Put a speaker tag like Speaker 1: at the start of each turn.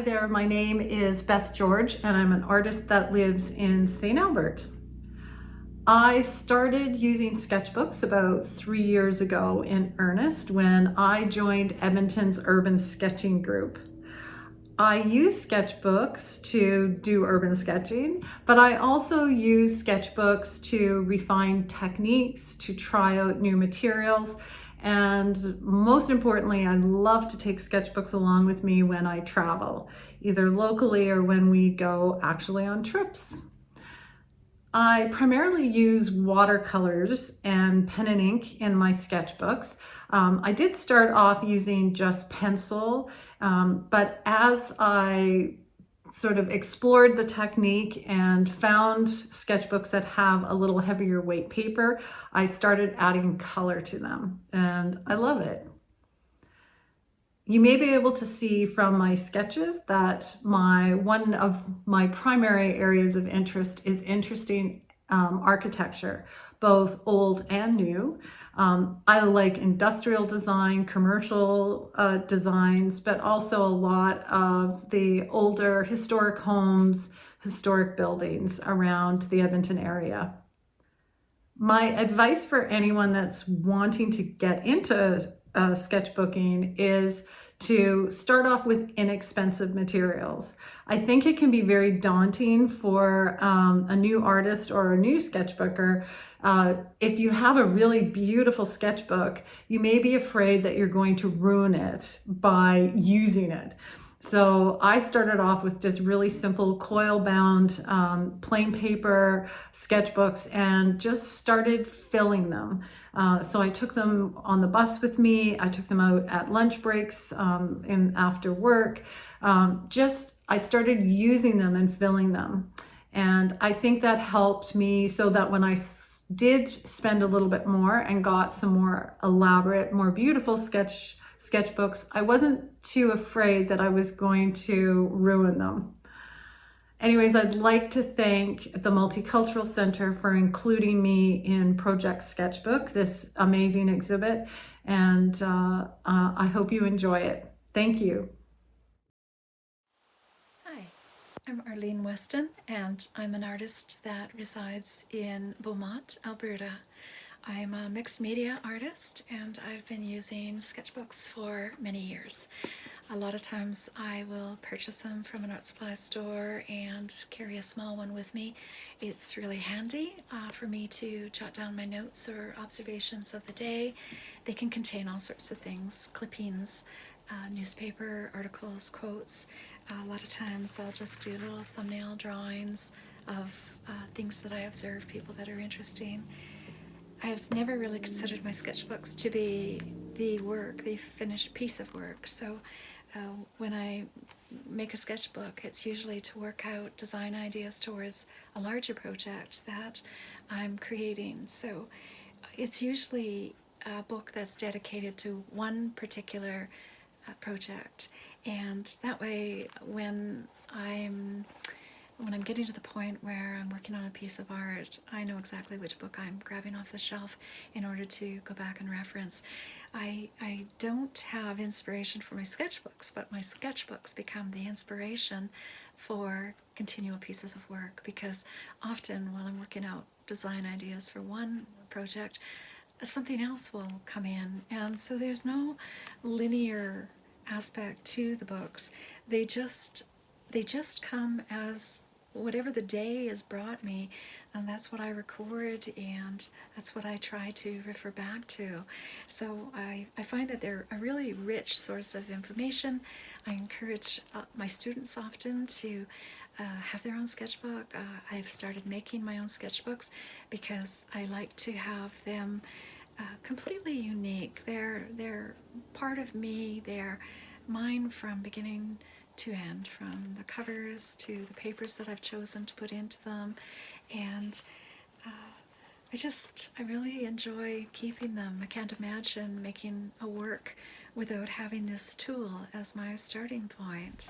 Speaker 1: there, my name is Beth George and I'm an artist that lives in St. Albert. I started using sketchbooks about 3 years ago in earnest when I joined Edmonton's urban sketching group. I use sketchbooks to do urban sketching, but I also use sketchbooks to refine techniques, to try out new materials, and most importantly, I love to take sketchbooks along with me when I travel, either locally or when we go actually on trips. I primarily use watercolors and pen and ink in my sketchbooks. I did start off using just pencil, but as I sort of explored the technique and found sketchbooks that have a little heavier weight paper, I started adding color to them, and I love it. You may be able to see from my sketches that one of my primary areas of interest is interesting architecture, both old and new. I like industrial design, commercial designs, but also a lot of the older historic homes, historic buildings around the Edmonton area. My advice for anyone that's wanting to get into sketchbooking is to start off with inexpensive materials. I think it can be very daunting for a new artist or a new sketchbooker. If you have a really beautiful sketchbook, you may be afraid that you're going to ruin it by using it. So I started off with just really simple coil-bound plain paper sketchbooks and just started filling them. So I took them on the bus with me. I took them out at lunch breaks and after work. I started using them and filling them. And I think that helped me so that when I did spend a little bit more and got some more elaborate, more beautiful sketchbooks, I wasn't too afraid that I was going to ruin them. Anyways, I'd like to thank the Multicultural Center for including me in Project Sketchbook, this amazing exhibit, and I hope you enjoy it. Thank you.
Speaker 2: Hi, I'm Arlene Westen, and I'm an artist that resides in Beaumont, Alberta. I'm a mixed media artist, and I've been using sketchbooks for many years. A lot of times I will purchase them from an art supply store and carry a small one with me. It's really handy for me to jot down my notes or observations of the day. They can contain all sorts of things, clippings, newspaper articles, quotes. A lot of times I'll just do little thumbnail drawings of things that I observe, people that are interesting. I've never really considered my sketchbooks to be the finished piece of work. So when I make a sketchbook, it's usually to work out design ideas towards a larger project that I'm creating. So it's usually a book that's dedicated to one particular project. And that way, when I'm getting to the point where I'm working on a piece of art, I know exactly which book I'm grabbing off the shelf in order to go back and reference. I don't have inspiration for my sketchbooks, but my sketchbooks become the inspiration for continual pieces of work, because often while I'm working out design ideas for one project, something else will come in. And so there's no linear aspect to the books. They just come as whatever the day has brought me, and that's what I record, and that's what I try to refer back to. So I find that they're a really rich source of information. I encourage my students often to have their own sketchbook. I've started making my own sketchbooks because I like to have them completely unique. They're part of me. They're mine from beginning to end, from the covers to the papers that I've chosen to put into them. And I really enjoy keeping them. I can't imagine making a work without having this tool as my starting point.